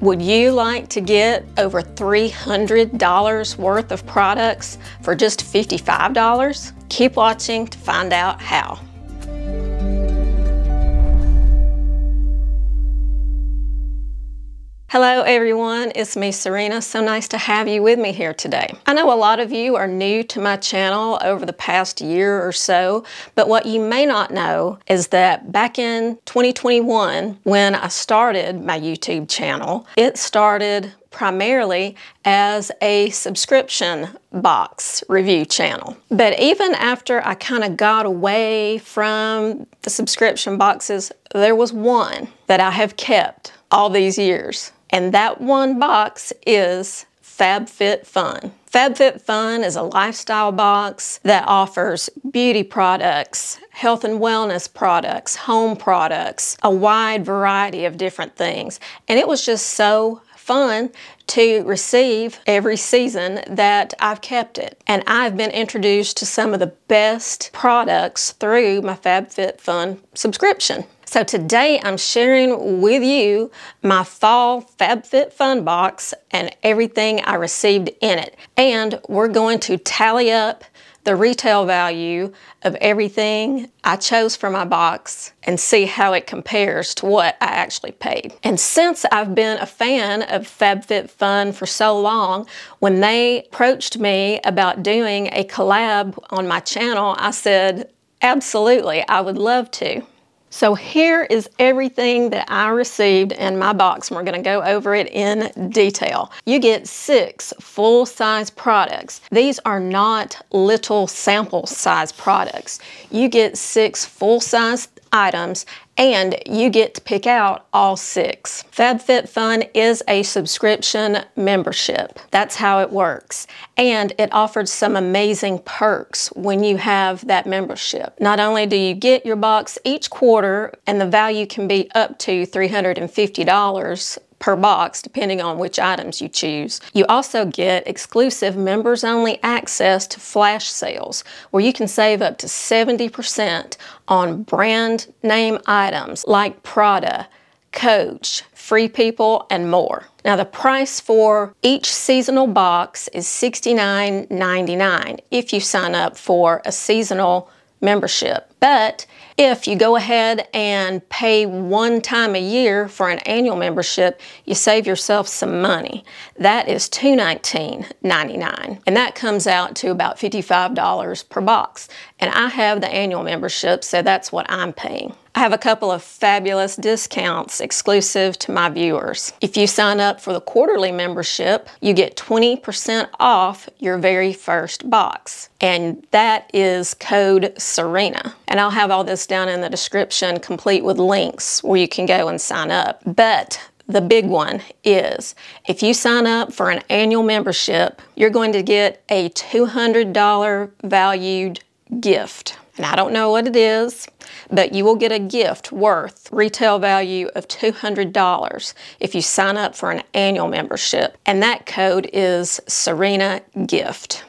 Would you like to get over $300 worth of products for just $55? Keep watching to find out how. Hello everyone, it's me Serena. So nice to have you with me here today. I know a lot of you are new to my channel over the past year or so, but what you may not know is that back in 2021, when I started my YouTube channel, it started primarily as a subscription box review channel. But even after I kind of got away from the subscription boxes, there was one that I have kept all these years. And that one box is FabFitFun. FabFitFun is a lifestyle box that offers beauty products, health and wellness products, home products, a wide variety of different things. And it was just so fun to receive every season that I've kept it. And I've been introduced to some of the best products through my FabFitFun subscription. So today I'm sharing with you my fall FabFitFun box and everything I received in it. And we're going to tally up the retail value of everything I chose for my box and see how it compares to what I actually paid. And since I've been a fan of FabFitFun for so long, when they approached me about doing a collab on my channel, I said, absolutely, I would love to. So here is everything that I received in my box, and we're going to go over it in detail. You get 6 full-size products. These are not little sample size products. You get 6 full-size items, and you get to pick out all 6. FabFitFun is a subscription membership. That's how it works. And it offered some amazing perks when you have that membership. Not only do you get your box each quarter, and the value can be up to $350 per box, depending on which items you choose. You also get exclusive members-only access to flash sales, where you can save up to 70% on brand name items like Prada, Coach, Free People, and more. Now the price for each seasonal box is $69.99 if you sign up for a seasonal membership. But if you go ahead and pay one time a year for an annual membership, you save yourself some money. That is $219.99, and that comes out to about $55 per box. And I have the annual membership, so that's what I'm paying. I have a couple of fabulous discounts exclusive to my viewers. If you sign up for the quarterly membership, you get 20% off your very first box. And that is code Serena. And I'll have all this down in the description, complete with links where you can go and sign up. But the big one is, if you sign up for an annual membership, you're going to get a $200 valued gift. And I don't know what it is, but you will get a gift worth retail value of $200 if you sign up for an annual membership. And that code is Serena Gift.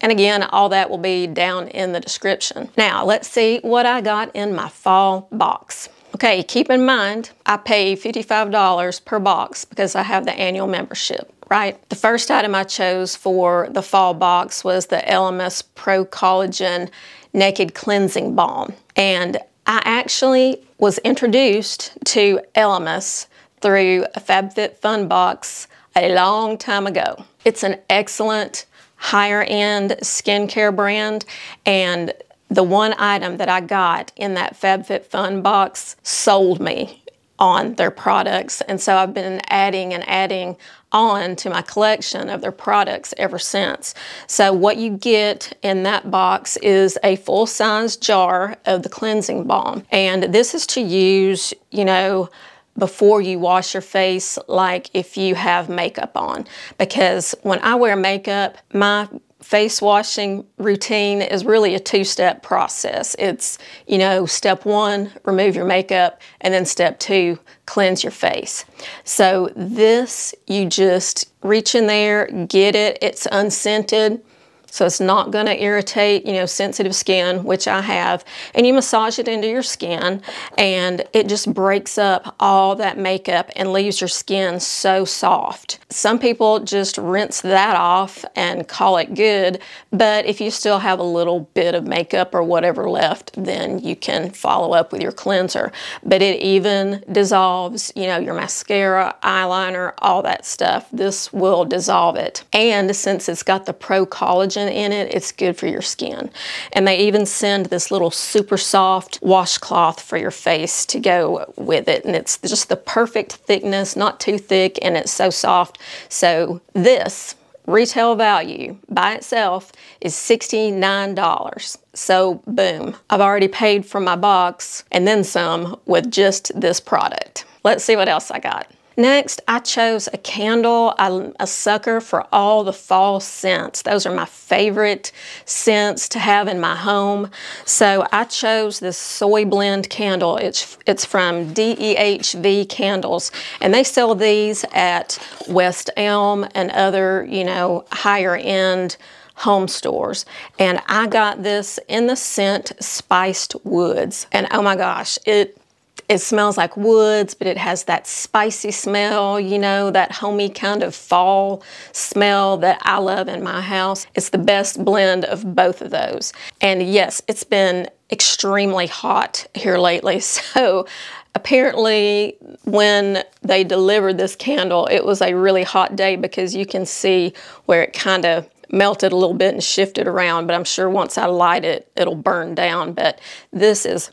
And again, all that will be down in the description. Now, let's see what I got in my fall box. Okay, keep in mind, I pay $55 per box because I have the annual membership, right? The first item I chose for the fall box was the LMS Pro Collagen Naked Cleansing Balm. And I actually was introduced to LMS through a FabFitFun box a long time ago. It's an excellent higher-end skincare brand, and the one item that I got in that FabFitFun box sold me on their products, and so I've been adding and adding on to my collection of their products ever since. So what you get in that box is a full-size jar of the cleansing balm, and this is to use, you know, before you wash your face, like if you have makeup on. Because when I wear makeup, my face washing routine is really a 2-step process. It's, you know, step 1, remove your makeup, and then step 2, cleanse your face. So this, you just reach in there, get it. It's unscented, so it's not going to irritate, you know, sensitive skin, which I have. And you massage it into your skin, and it just breaks up all that makeup and leaves your skin so soft. Some people just rinse that off and call it good, but if you still have a little bit of makeup or whatever left, then you can follow up with your cleanser. But it even dissolves, you know, your mascara, eyeliner, all that stuff. This will dissolve it. And since it's got the Pro Collagen in it, it's good for your skin. And they even send this little super soft washcloth for your face to go with it. And it's just the perfect thickness, not too thick, and it's so soft. So this retail value by itself is $69. So boom, I've already paid for my box and then some with just this product. Let's see what else I got. Next, I chose a candle. I'm a sucker for all the fall scents. Those are my favorite scents to have in my home. So I chose this soy blend candle. It's from DEHV Candles, and they sell these at West Elm and other, you know, higher end home stores. And I got this in the scent Spiced Woods. And oh my gosh, it smells like woods, but it has that spicy smell, you know, that homey kind of fall smell that I love in my house. It's the best blend of both of those. And yes, it's been extremely hot here lately. So apparently when they delivered this candle, it was a really hot day, because you can see where it kind of melted a little bit and shifted around. But I'm sure once I light it, it'll burn down. But this is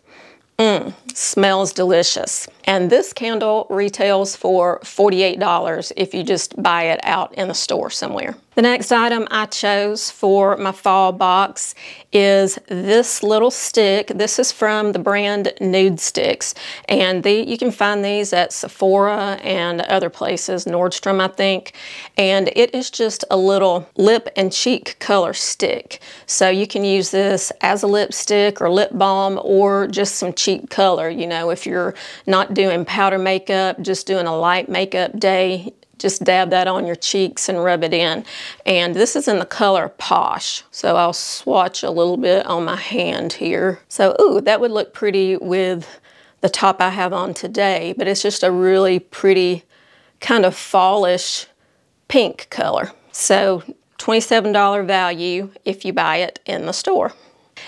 smells delicious. And this candle retails for $48 if you just buy it out in the store somewhere. The next item I chose for my fall box is this little stick. This is from the brand Nude Sticks, and you can find these at Sephora and other places, Nordstrom I think, and it is just a little lip and cheek color stick. So you can use this as a lipstick or lip balm, or just some cheek color. You know, if you're not doing powder makeup, just doing a light makeup day, just dab that on your cheeks and rub it in. And this is in the color Posh. So I'll swatch a little bit on my hand here. So, ooh, that would look pretty with the top I have on today, but it's just a really pretty kind of fallish pink color. So $27 value if you buy it in the store.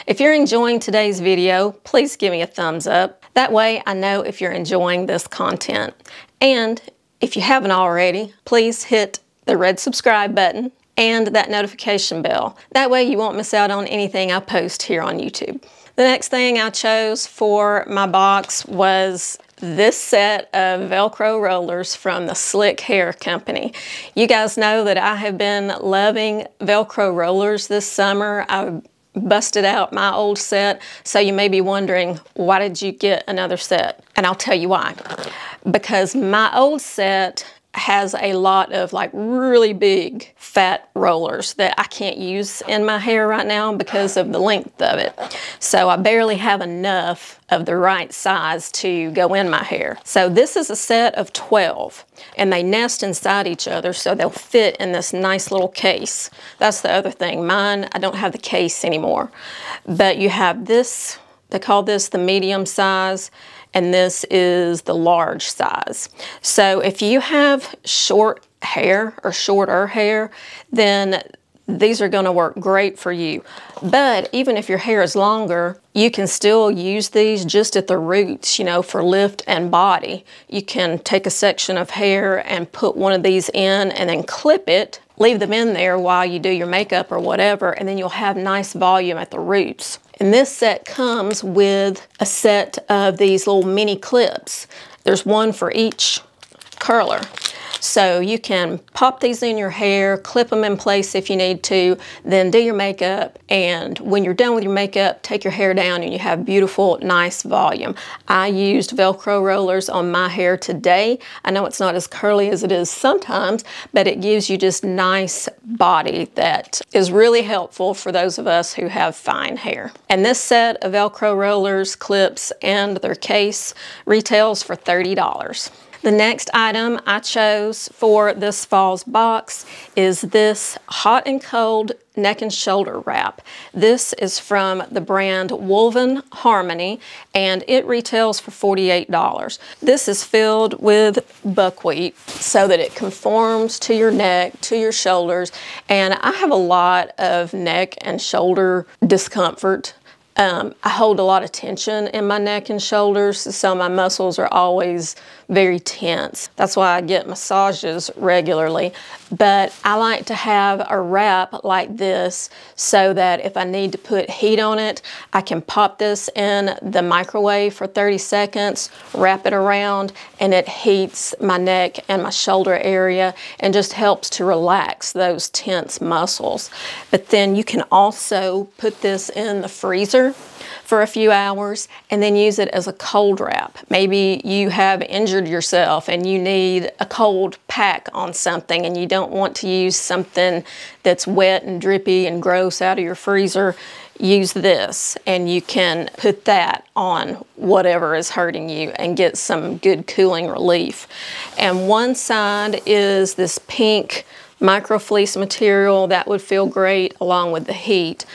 If you're enjoying today's video, please give me a thumbs up. That way I know if you're enjoying this content. And if you haven't already, please hit the red subscribe button and that notification bell. That way you won't miss out on anything I post here on YouTube. The next thing I chose for my box was this set of Velcro rollers from the Slick Hair Company. You guys know that I have been loving Velcro rollers this summer. I busted out my old set, so you may be wondering, why did you get another set? And I'll tell you why. Because my old set has a lot of like really big fat rollers that I can't use in my hair right now because of the length of it. So I barely have enough of the right size to go in my hair. So this is a set of 12, and they nest inside each other, so they'll fit in this nice little case. That's the other thing. Mine, I don't have the case anymore. But you have this, they call this the medium size, and this is the large size. So if you have short hair or shorter hair, then these are gonna work great for you. But even if your hair is longer, you can still use these just at the roots, you know, for lift and body. You can take a section of hair and put one of these in and then clip it, leave them in there while you do your makeup or whatever, and then you'll have nice volume at the roots. And this set comes with a set of these little mini clips. There's one for each curler. So you can pop these in your hair, clip them in place if you need to, then do your makeup, and when you're done with your makeup, take your hair down and you have beautiful, nice volume. I used Velcro rollers on my hair today. I know it's not as curly as it is sometimes, but it gives you just nice body that is really helpful for those of us who have fine hair. And this set of Velcro rollers, clips, and their case retails for $30. The next item I chose for this fall's box is this hot and cold neck and shoulder wrap. This is from the brand Woven Harmony, and it retails for $48. This is filled with buckwheat so that it conforms to your neck, to your shoulders, and I have a lot of neck and shoulder discomfort. I hold a lot of tension in my neck and shoulders, so my muscles are always very tense. That's why I get massages regularly. But I like to have a wrap like this so that if I need to put heat on it, I can pop this in the microwave for 30 seconds, wrap it around, and it heats my neck and my shoulder area and just helps to relax those tense muscles. But then you can also put this in the freezer for a few hours and then use it as a cold wrap. Maybe you have injured yourself and you need a cold pack on something and you don't want to use something that's wet and drippy and gross out of your freezer. Use this and you can put that on whatever is hurting you and get some good cooling relief. And one side is this pink micro fleece material that would feel great along with the heat.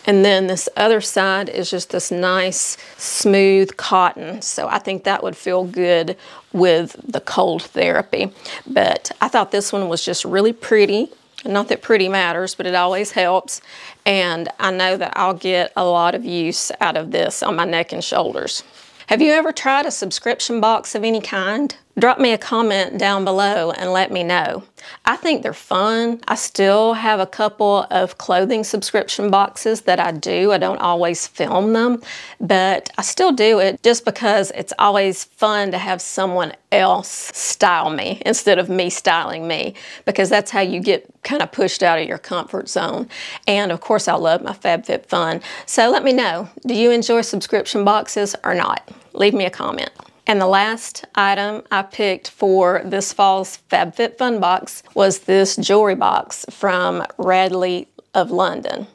And then this other side is just this nice, smooth cotton. So I think that would feel good with the cold therapy. But I thought this one was just really pretty. Not that pretty matters, but it always helps. And I know that I'll get a lot of use out of this on my neck and shoulders. Have you ever tried a subscription box of any kind? Drop me a comment down below and let me know. I think they're fun. I still have a couple of clothing subscription boxes that I do. I don't always film them, but I still do it just because it's always fun to have someone else style me instead of me styling me, because that's how you get kind of pushed out of your comfort zone. And of course, I love my FabFitFun. So let me know, do you enjoy subscription boxes or not? Leave me a comment. And the last item I picked for this fall's FabFitFun box was this jewelry box from Radley of London.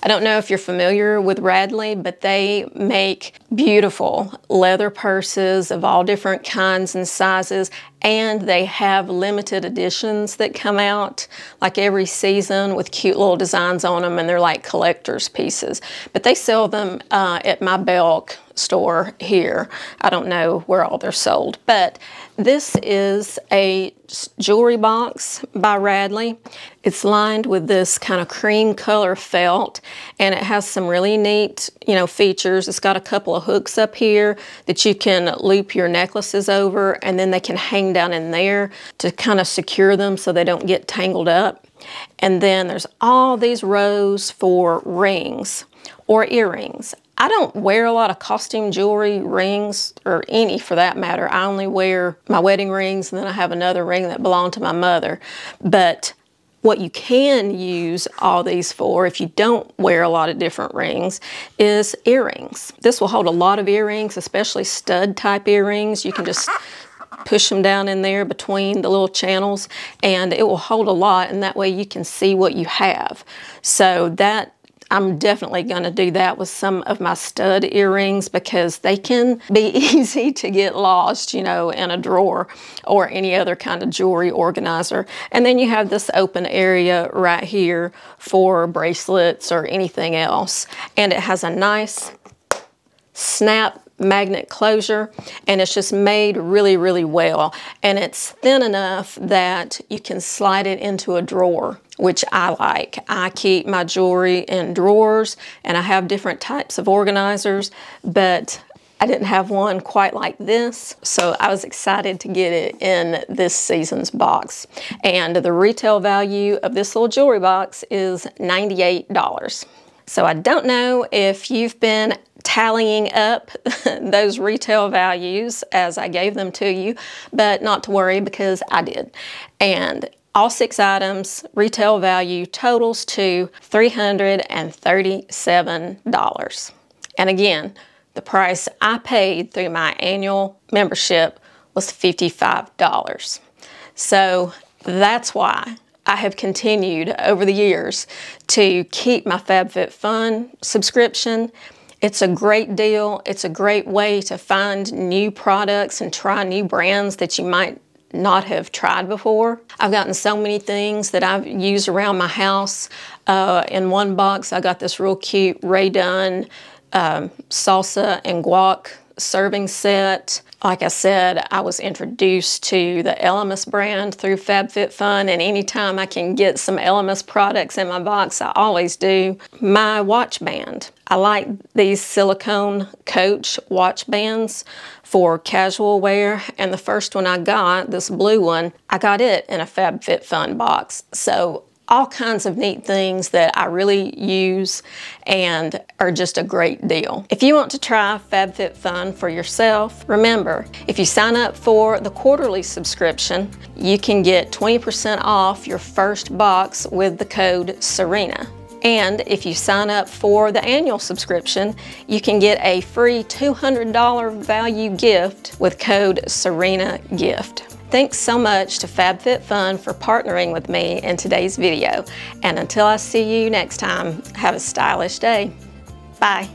I don't know if you're familiar with Radley, but they make beautiful leather purses of all different kinds and sizes, and they have limited editions that come out like every season with cute little designs on them, and they're like collector's pieces. But they sell them at my Belk store here. I don't know where all they're sold, but this is a jewelry box by Radley. It's lined with this kind of cream color felt, and it has some really neat, features. It's got a couple of hooks up here that you can loop your necklaces over, and then they can hang down in there to kind of secure them so they don't get tangled up. And then there's all these rows for rings or earrings. I don't wear a lot of costume jewelry, rings, or any for that matter. I only wear my wedding rings, and then I have another ring that belonged to my mother. But what you can use all these for, if you don't wear a lot of different rings, is earrings. This will hold a lot of earrings, especially stud type earrings. You can just push them down in there between the little channels, and it will hold a lot, and that way you can see what you have. So that I'm definitely going to do that with some of my stud earrings, because they can be easy to get lost, in a drawer or any other kind of jewelry organizer. And then you have this open area right here for bracelets or anything else. And it has a nice snap magnet closure, and it's just made really, really well. And it's thin enough that you can slide it into a drawer, which I like. I keep my jewelry in drawers, and I have different types of organizers, but I didn't have one quite like this, so I was excited to get it in this season's box. And the retail value of this little jewelry box is $98. So I don't know if you've been tallying up those retail values as I gave them to you, but not to worry, because I did. And all 6 items retail value totals to $337. And again, the price I paid through my annual membership was $55. So that's why I have continued over the years to keep my FabFitFun subscription It's a great deal. It's a great way to find new products and try new brands that you might not have tried before. I've gotten so many things that I've used around my house. In one box, I got this real cute Ray Dunn salsa and guac serving set. Like I said, I was introduced to the Elemis brand through FabFitFun, and anytime I can get some Elemis products in my box, I always do. My watch band. I like these silicone Coach watch bands for casual wear, and the first one I got, this blue one, I got it in a FabFitFun box. So all kinds of neat things that I really use and are just a great deal. If you want to try FabFitFun for yourself, remember, if you sign up for the quarterly subscription, you can get 20% off your first box with the code Serena. And if you sign up for the annual subscription, you can get a free $200 value gift with code SerenaGift. Thanks so much to FabFitFun for partnering with me in today's video. And until I see you next time, have a stylish day. Bye.